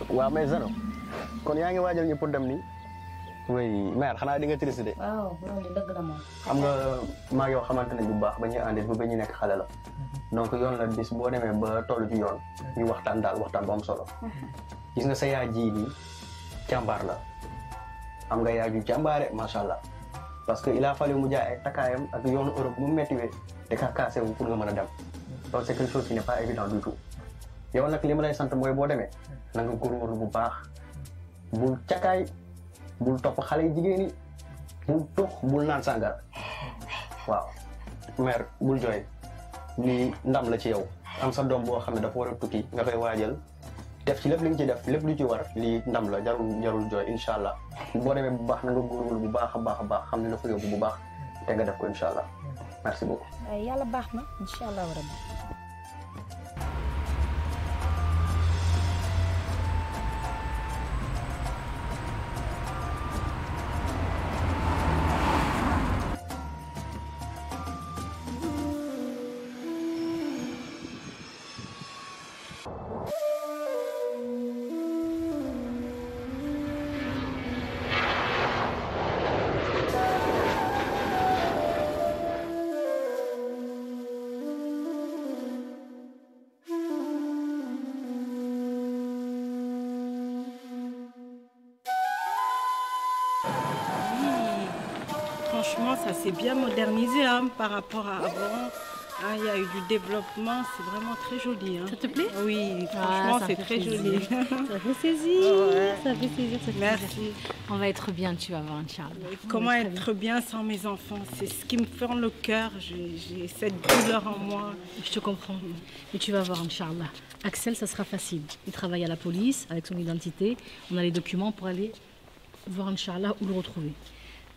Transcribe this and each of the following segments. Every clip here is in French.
waaw mais Zano kon yaa ngi waajal ñu pour dem nii. oui mère xanaa di nga triste de. waaw loolu de dëgg la moom. xam nga maa ngi yow xamante ne bu baax ba ñuy àndit ba ñu nekk xale la. donc yoon la bis boo demee ba toll ci yoon. ñu waxtaan daal waxtaan bu am solo. gis nga sa yaay ji nii jàmbaar la. am nga yaay ju jàmbaare macha allah. parce que il a fallu mu jaay ay takkaayam ak yoonu Europe mu méttiwee te ka kaase wu pour nga mën a dem. donc c'est quelque chose qui n'est pas évident du tout. yow nag li ma lay sant mooy boo demee na nga góorgóorlu bu baax bul cakaay bul topp xale yu jigéen ñi bul tux bul naan sàngara waaw mère bul jooy lii ndam la ci yow am sa doom boo xam ne dafa war a tukki nga koy waajal def ci lépp li nga ci def lépp lu ci war lii ndam la jarul jooy incha allah boo demee bu baax na nga góorgóorlu bu baax a baax xam ne dafa yóbbu bu baax te nga def ko incha allah merci beaucoup. yàlla baax na incha allah rabbi. Franchement, ça s'est bien modernisé hein, par rapport à avant. Hein, il y a eu du développement, c'est vraiment très joli. Hein. Ça te plaît? Oui, franchement, c'est très joli. Ça fait saisir, ouais. Ça fait saisir. Merci. On va être bien, tu vas voir, Inch'Allah. Comment être bien sans mes enfants? C'est ce qui me fend le cœur. J'ai cette douleur en moi. Je te comprends. Mais tu vas voir, Inch'Allah. Axel, ça sera facile. Il travaille à la police avec son identité. On a les documents pour aller voir, Inch'Allah, où le retrouver.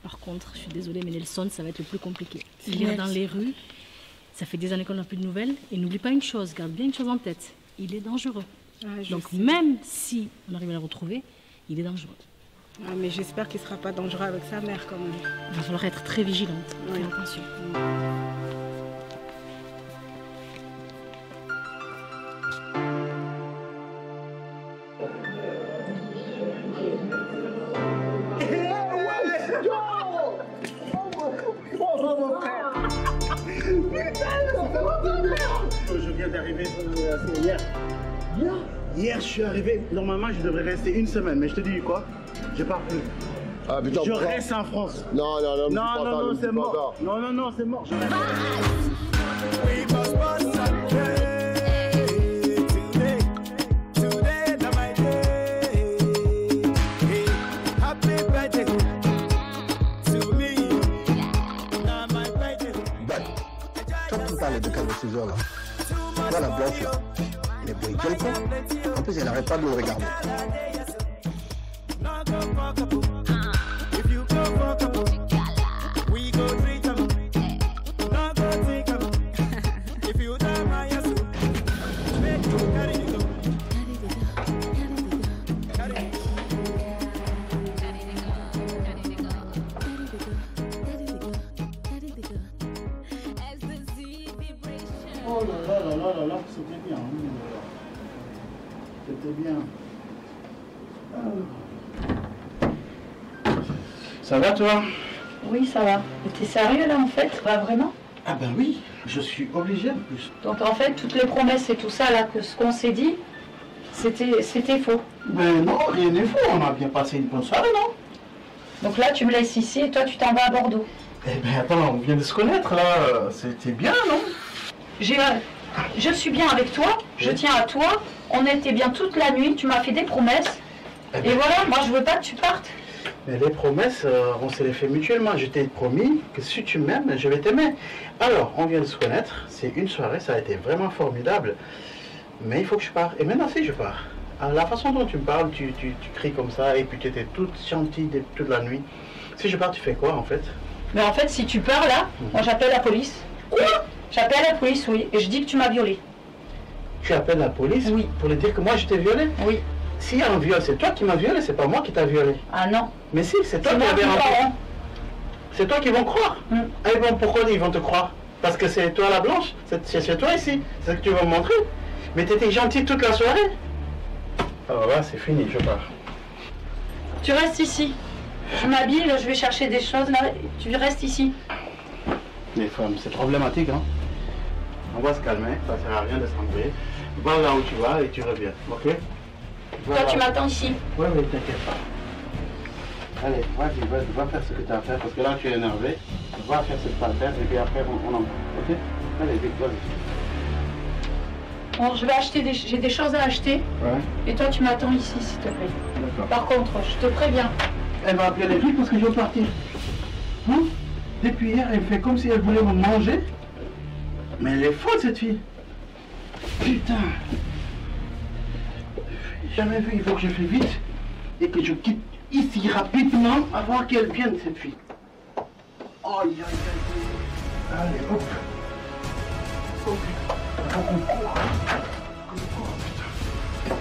Par contre, je suis désolée, mais Nelson, ça va être le plus compliqué. Il est dans les rues. Ça fait des années qu'on n'a plus de nouvelles. Et n'oublie pas une chose, garde bien une chose en tête. Il est dangereux. Donc même si on arrive à le retrouver, il est dangereux. Ah, mais j'espère qu'il ne sera pas dangereux avec sa mère quand même. Il va falloir être très vigilante. Oui. Fais attention. Je viens d'arriver hier. Hier, je suis arrivé. Normalement, je devrais rester une semaine, mais je te dis quoi? J'ai pas pu. Ah, putain, je reste en France. Non, c'est mort. Non, c'est mort. De calmer ces heures-là. Toi, la blanche, là, elle est boyée quelque part. En plus, elle n'arrête pas de me regarder. Oh là, c'était bien. C'était bien. Ça va toi? Oui, ça va. Mais t'es sérieux là en fait? Pas vraiment? Ah ben oui, je suis obligé en plus. Donc en fait, toutes les promesses et tout ça là, que ce qu'on s'est dit, c'était faux. Ben non, rien n'est faux. On a bien passé une bonne soirée, non? Donc là, tu me laisses ici et toi, tu t'en vas à Bordeaux. Eh ben attends, on vient de se connaître là. C'était bien, non? Je suis bien avec toi, je tiens à toi, on était bien toute la nuit, tu m'as fait des promesses. Et voilà, moi je veux pas que tu partes. Mais les promesses, on se les fait mutuellement. Je t'ai promis que si tu m'aimes, je vais t'aimer. Alors, on vient de se connaître, c'est une soirée, ça a été vraiment formidable. Mais il faut que je parte. Et maintenant, si je pars, la façon dont tu me parles, tu cries comme ça, et puis tu étais toute gentille toute la nuit. Si je pars, tu fais quoi en fait? Mais en fait, si tu pars là, moi j'appelle la police. Quoi? J'appelle la police, oui, et je dis que tu m'as violée. Tu appelles la police? Oui. Pour lui dire que moi je t'ai violée? Oui. S'il y a un viol, c'est toi qui m'as violée, c'est pas moi qui t'as violée. Ah non. Mais si, c'est toi qui m'avais rencontré. C'est toi qui vont croire. Et bon, pourquoi ils vont te croire? Parce que c'est toi la blanche, c'est toi ici, c'est ce que tu vas me montrer. Mais t'étais gentille toute la soirée. Alors là, c'est fini, je pars. Tu restes ici. Je m'habille, là, je vais chercher des choses, là. Tu restes ici. Les femmes, c'est problématique, hein. On va se calmer, ça sert à rien de s'embrouiller. Va là où tu vas et tu reviens, ok? Toi, tu m'attends ici. Oui, oui, t'inquiète pas. Allez, vas-y, va faire ce que tu as à faire, parce que là, tu es énervé. Va faire ce que tu as à faire, et puis après, on en parle, ok? Allez, vite, vas-y. Bon, je vais acheter j'ai des choses à acheter. Ouais. Et toi, tu m'attends ici, s'il te plaît. D'accord. Par contre, je te préviens. Elle va appeler les flics parce que je veux partir. Hein? Depuis hier, elle fait comme si elle voulait me manger. Mais elle est folle, cette fille. Putain. Jamais vu, il faut que je fais vite. Et que je quitte ici rapidement avant qu'elle vienne, cette fille. Aïe, aïe, aïe. Allez, hop. Oh putain. Faut qu'on court. Qu'on court, putain. Putain.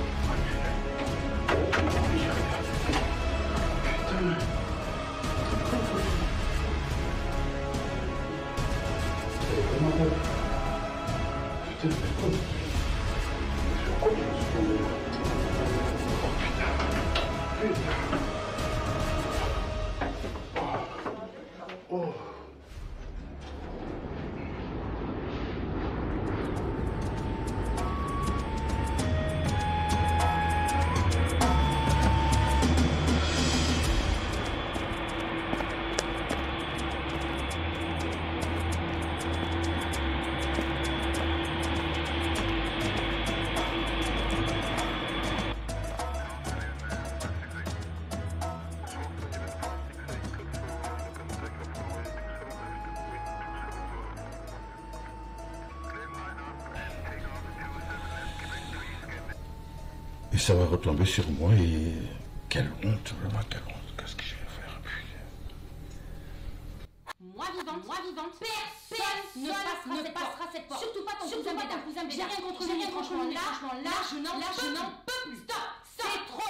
Et ça va retomber sur moi et quelle honte, vraiment quelle honte. Qu'est-ce que je vais faire? Moi vivante, personne ne passera cette porte. Surtout pas ton cousin Bédard. J'ai rien contre lui, franchement, là, je n'en peux plus. Stop, c'est trop.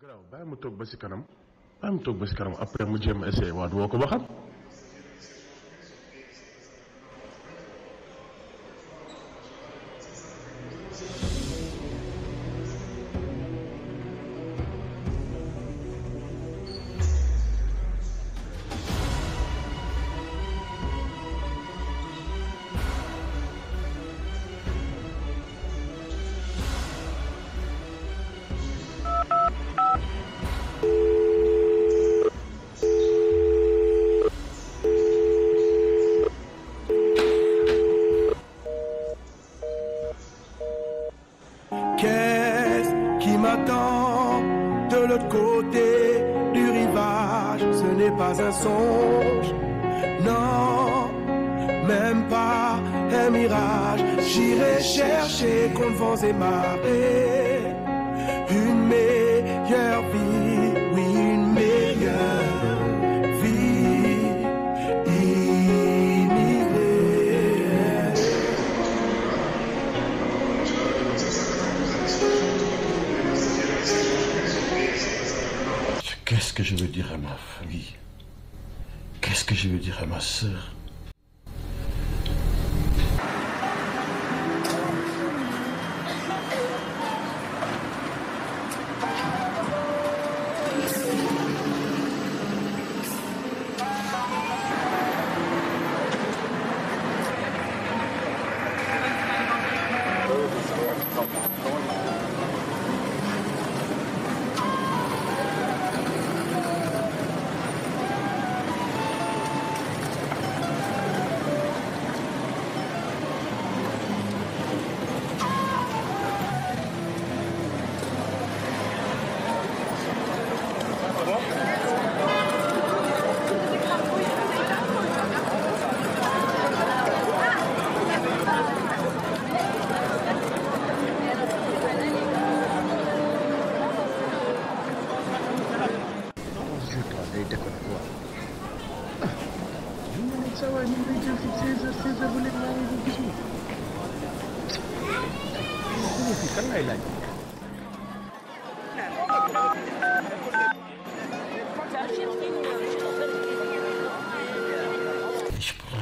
Garaaw bàyyi mu toog ba si kanam après mu jéem essayer waat woo ko ba xam. Qu'est-ce qui m'attend de l'autre côté du rivage? Ce n'est pas un songe, non, même pas un mirage. J'irai chercher contre vents et marées une meilleure vie, oui, une meilleure vie immigrée. Qu'est-ce que je veux dire à ma famille? Qu'est-ce que je veux dire à ma sœur?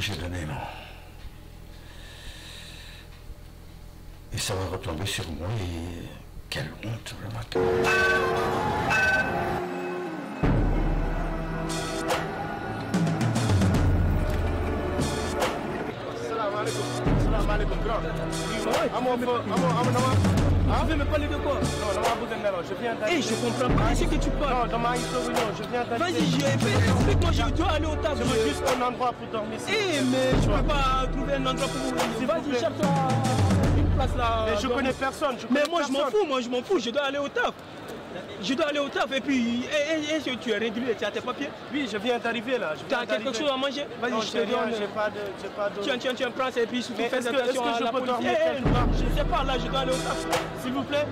j'ai donné, non. Et ça va retomber sur moi et quelle honte, vraiment. Quelle honte. Tu veux me parler de quoi? Non, je comprends pas ce que tu parles. Non, vas-y, explique-moi, je dois aller au table. Je veux juste un endroit pour dormir. Mais tu peux pas trouver un endroit pour dormir. Vas-y, cherche-toi une place là. Mais je connais personne. Mais moi, je m'en fous, je dois aller au table. Je dois aller au taf et puis, est-ce que tu es régulier, tu as tes papiers? Oui, je viens d'arriver là. Tu as quelque chose à manger? Vas-y, je te donne. J'ai pas de... Tiens, prends ça et puis surtout fais attention à la police. Je sais pas, là, je dois aller au taf. S'il vous plaît.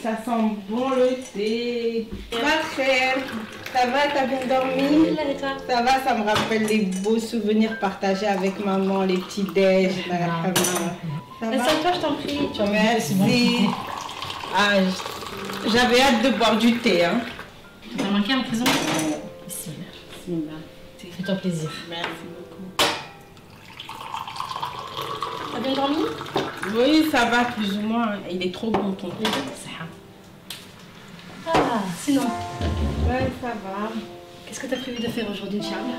Ça sent bon le thé. Ma chère, ça va, t'as bien dormi? Ça va, ça me rappelle les beaux souvenirs partagés avec maman, les petits déj. Ça va? Toi, je t'en prie. Merci. Ah, j'avais hâte de boire du thé. Hein. T'as manqué en prison? Fais-toi plaisir. Merci beaucoup. T'as bien dormi? Oui, ça va plus ou moins. Il est trop bon ton thé. Ah, sinon? Ouais, ça va. Qu'est-ce que tu as prévu de faire aujourd'hui, Charles?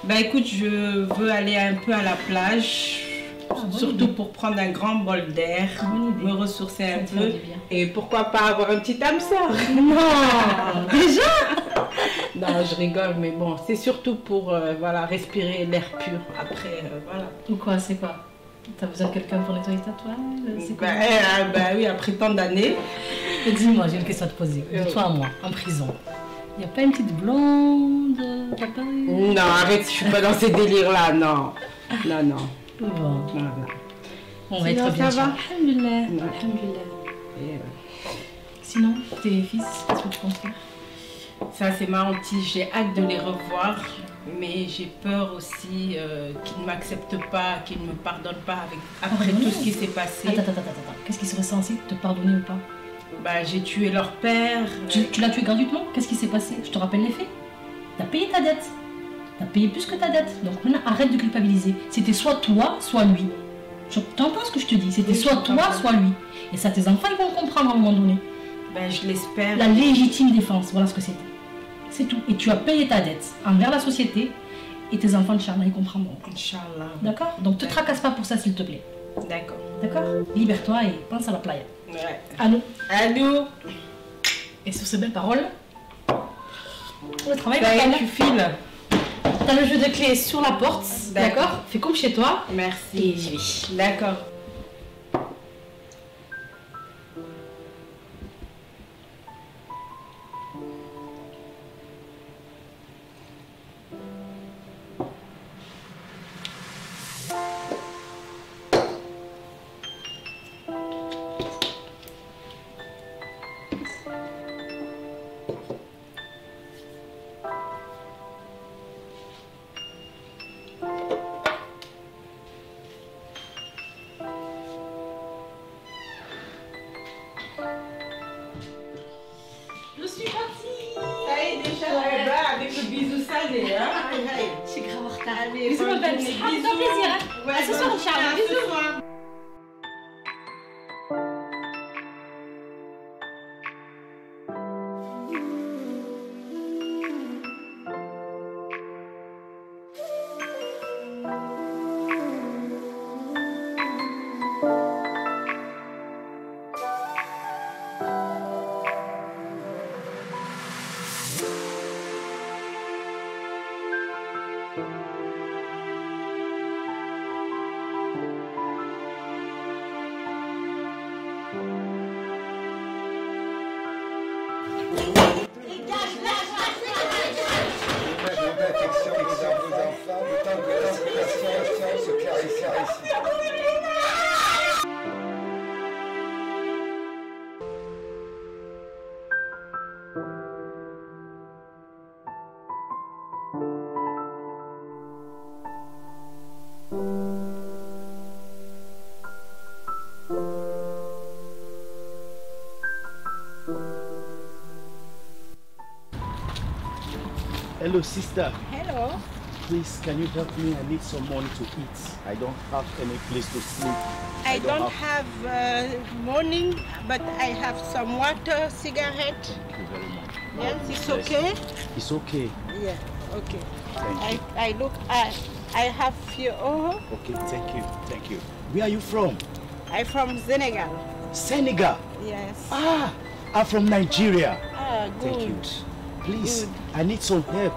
Bah écoute, je veux aller un peu à la plage, surtout pour prendre un grand bol d'air, me ressourcer un peu. Et pourquoi pas avoir un petit hamster? Non, déjà? Non, je rigole, mais bon, c'est surtout pour voilà, respirer l'air pur. Après, voilà. Ou quoi, c'est quoi? T'as besoin de quelqu'un pour nettoyer ta toile? Bah oui, après tant d'années. Dis-moi, j'ai une question à te poser. De toi à moi, en prison. Il n'y a pas une petite blonde, papa? Non, arrête, je suis pas dans ces délires-là, non. Non, non. Bon. Non, non. On va être bien. Ça va? Alhamdulillah. Alhamdulillah. Sinon, tes fils, qu'est-ce que tu comptes faire? Ça, c'est marrant, petit. J'ai hâte de les revoir, mais j'ai peur aussi qu'ils ne m'acceptent pas, qu'ils ne me pardonnent pas après tout ce qui s'est passé. Attends. Qu'est-ce qui serait censé te pardonner ou pas? Bah, j'ai tué leur père. Tu l'as tué gratuitement? Qu'est-ce qui s'est passé? Je te rappelle les faits. T'as payé ta dette. T'as payé plus que ta dette. Donc maintenant, arrête de culpabiliser. C'était soit toi, soit lui. Tu entends ce que je te dis? C'était soit toi, soit lui. Et ça, tes enfants, ils vont comprendre à un moment donné. Ben, je l'espère. La légitime défense, voilà ce que c'était. C'est tout. Et tu as payé ta dette envers la société et tes enfants, Inch'Allah, ils comprendront. Inch'Allah. D'accord? Donc te tracasse pas pour ça, s'il te plaît. D'accord. D'accord? Libère-toi et pense à la playa. Ouais. Allô? Allô? Et sur ces belles paroles, le travail ça y est, va tu files. T'as le jeu de clés sur la porte, d'accord? Fais comme chez toi. Merci. Et j'y vais. D'accord. Je suis partie. Ça y est, déjà là-bas avec le bisou salé, hein? Je suis grave en retard. Allez, Bisous, ma belle. bisous. C'est un plaisir. Hein? Ouais, À ce soir, Inch'Allah. à ce Bisous. soir. Hello, sister. Hello. Please, can you help me? I need some money to eat. I don't have any place to sleep. I don't have morning, but I have some water, cigarette. Thank you very much. Yes, God it's bless okay? you. It's okay. Yeah, okay. Thank you. I look, I have few. Oh, Okay, thank you. Thank you. Where are you from? I'm from Senegal. Senegal. Yes. Ah, I'm from Nigeria. Ah, good. Thank you. Please, Good. I need some help.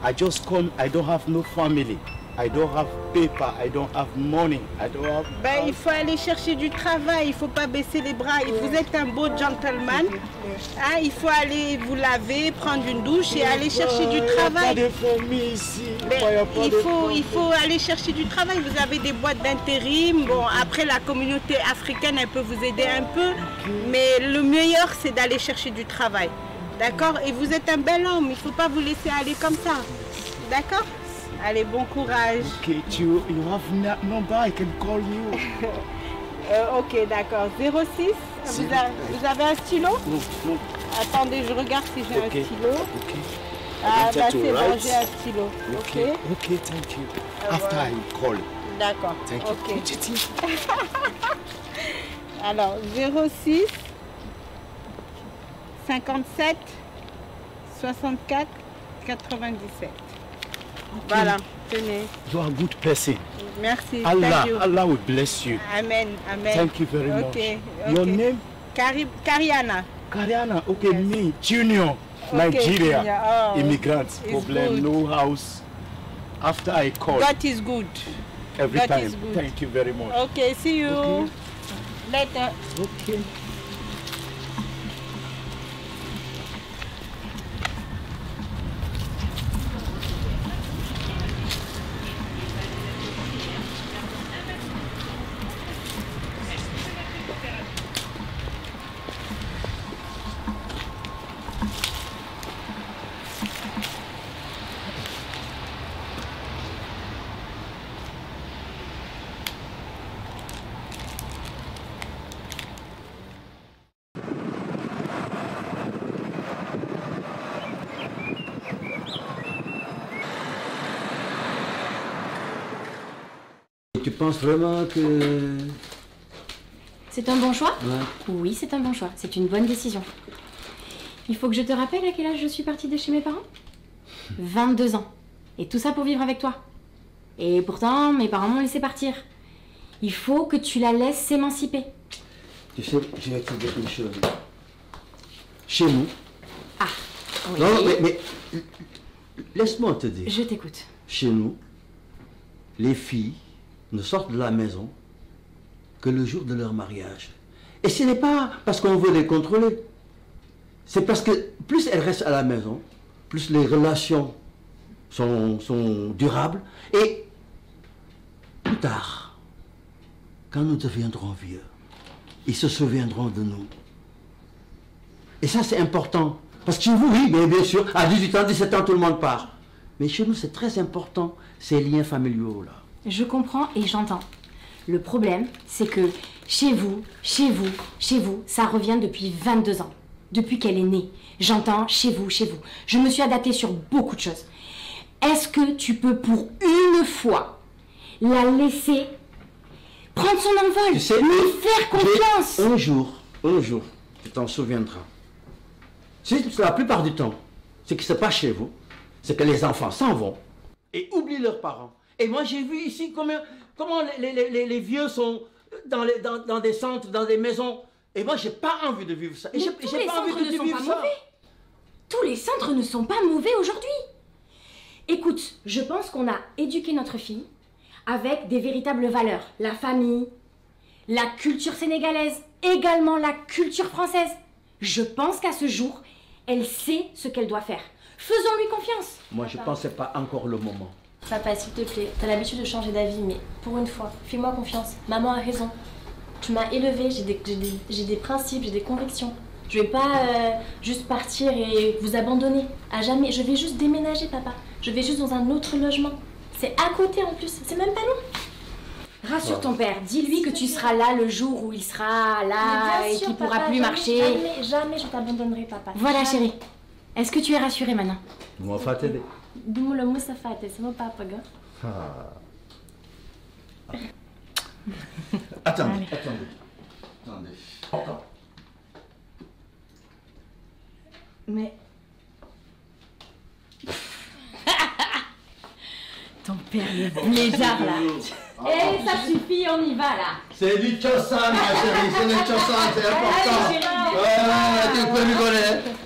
I just come, I don't have no family. I don't have paper, I don't have money, I don't have... Ben, il faut aller chercher du travail, il faut pas baisser les bras. Et vous êtes un beau gentleman. Hein, il faut aller vous laver, prendre une douche et aller chercher du travail. Il n'y a pas de famille ici. Mais Il y a pas de il faut aller chercher du travail. Vous avez des boîtes d'intérim. Bon, après, la communauté africaine, elle peut vous aider un peu. Mais le meilleur, c'est d'aller chercher du travail. D'accord? Et vous êtes un bel homme. Il ne faut pas vous laisser aller comme ça. D'accord? Allez, bon courage. Okay, you have number, I can call you. Ok, d'accord. 06. Vous avez un stylo? No, no. Attendez, je regarde si j'ai un Okay. stylo. Okay. Ah, I bah wanted c'est to bon, write. j'ai un stylo. Okay. Ok. Okay, thank you. Ah, After voilà. I call. D'accord. Thank you. Ok. Put it in. Alors, 06 57 64 97. Voilà, tenez. You are a good person. Merci. Allah, Thank you. Allah will bless you. Amen. Amen. Thank you very much. Okay, Your okay. name? Kariana. Kariana. Okay, me, Junior, Okay, Nigeria, Junior. Oh, immigrant. it's Problem, good. no house. After I call. God is good. Every God time. is good. Thank you very much. Okay, see you Okay. later. Okay. pense vraiment que... C'est un bon choix? Ouais. Oui, c'est un bon choix. C'est une bonne décision. Il faut que je te rappelle à quel âge je suis partie de chez mes parents? 22 ans. Et tout ça pour vivre avec toi. Et pourtant, mes parents m'ont laissé partir. Il faut que tu la laisses s'émanciper. Tu sais, je vais te dire une chose. Chez nous... Ah, oui. Non, mais laisse-moi te dire. Je t'écoute. Chez nous, les filles ne sortent de la maison que le jour de leur mariage. Et ce n'est pas parce qu'on veut les contrôler. C'est parce que plus elles restent à la maison, plus les relations sont durables. Et plus tard, quand nous deviendrons vieux, ils se souviendront de nous. Et ça, c'est important. Parce que chez vous, oui, mais bien sûr, à 18 ans, 17 ans, tout le monde part. Mais chez nous, c'est très important, ces liens familiaux, là. Je comprends et j'entends. Le problème, c'est que chez vous, ça revient depuis 22 ans. Depuis qu'elle est née. J'entends chez vous. Je me suis adaptée sur beaucoup de choses. Est-ce que tu peux, pour une fois, la laisser prendre son envol, tu sais, lui faire confiance? Un jour, tu t'en souviendras. C'est la plupart du temps, ce qui se passe chez vous, c'est que les enfants s'en vont et oublient leurs parents. Et moi, j'ai vu ici comment les vieux sont dans des centres, dans des maisons. Et moi, j'ai pas envie de vivre ça. Et j'ai pas envie que tu vives ça. Tous les centres ne sont pas mauvais aujourd'hui. Écoute, je pense qu'on a éduqué notre fille avec des véritables valeurs. La famille, la culture sénégalaise, également la culture française. Je pense qu'à ce jour, elle sait ce qu'elle doit faire. Faisons-lui confiance. Moi, je pense que c'est pas encore le moment. Papa, s'il te plaît, t'as l'habitude de changer d'avis, mais pour une fois, fais-moi confiance. Maman a raison. Tu m'as élevée, j'ai des principes, j'ai des convictions. Je vais pas juste partir et vous abandonner. À jamais. Je vais juste déménager, papa. Je vais juste dans un autre logement. C'est à côté en plus, c'est même pas loin. Rassure ton père, dis-lui que tu seras là le jour où il sera là et qu'il pourra plus marcher. Jamais je t'abandonnerai, papa. Voilà, chérie. Est-ce que tu es rassurée maintenant? Moi, va t'aider. Dis-moi le mot, ça fait, c'est mon papa, gars. Attendez. Mais... Ton père, le blédard, là. Eh, ça suffit, on y va, là. C'est du chosan, ma chérie, c'est du chosan, c'est important. Ouais,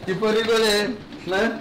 tu peux rigoler. Hein?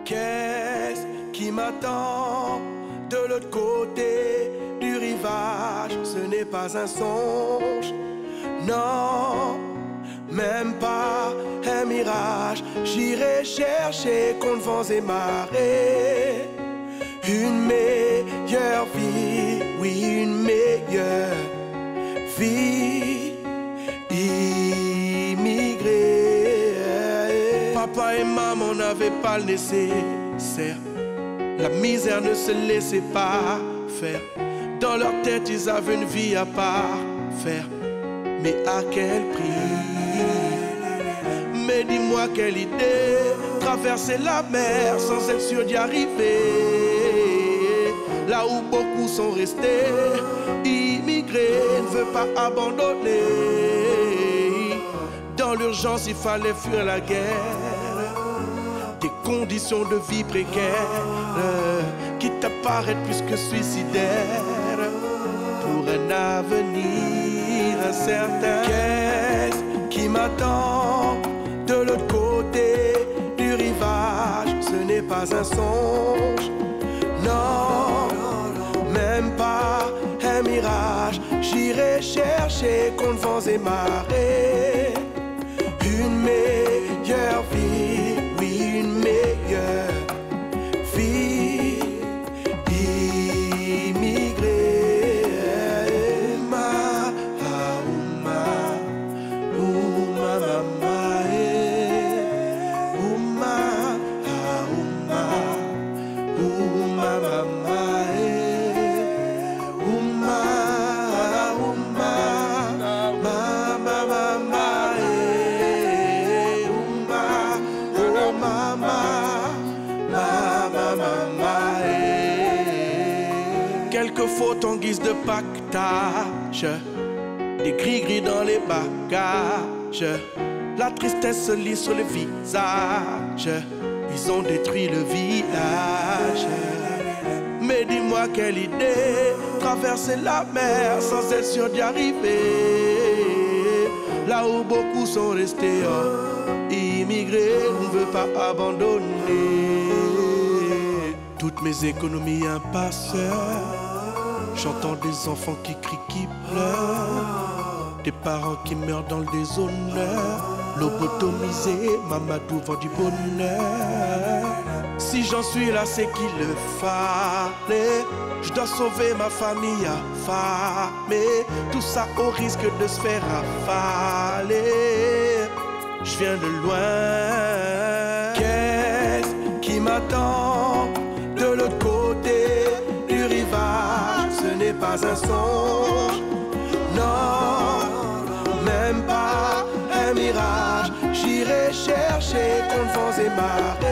Qu'est-ce qui m'attend de l'autre côté du rivage? Ce n'est pas un songe, non, même pas un mirage. J'irai chercher contre vents et marées une meilleure vie, oui, une meilleure vie. Papa et maman n'avaient pas le nécessaire. La misère ne se laissait pas faire. Dans leur tête, ils avaient une vie à part faire. Mais à quel prix? Mais dis-moi quelle idée, traverser la mer sans être sûr d'y arriver. Là où beaucoup sont restés, immigrés, ne veulent pas abandonner. Dans l'urgence, il fallait fuir la guerre. Des conditions de vie précaires qui t'apparaissent plus que suicidaires pour un avenir incertain. Qu'est-ce qui m'attend de l'autre côté du rivage. Ce n'est pas un songe, non, même pas un mirage. J'irai chercher contre vents et marées une meilleure vie, oui, une meilleure vie. Quelques fautes en guise de pactage, des gris-gris dans les bagages, la tristesse se lit sur le visage. Ils ont détruit le village. Mais dis-moi quelle idée, traverser la mer sans être sûr d'y arriver. Là où beaucoup sont restés immigrés, on ne veut pas abandonner. Toutes mes économies un passeur. J'entends des enfants qui crient, qui pleurent, des parents qui meurent dans le déshonneur, lobotomisé, Mamadou vend du bonheur. Si j'en suis là, c'est qu'il le fallait. Je dois sauver ma famille affamée, tout ça au risque de se faire avaler. Je viens de loin. Qu'est-ce qui m'attend de l'autre côté du rivage? Ce n'est pas un songe, non, même pas un mirage. J'irai chercher contre vents et marées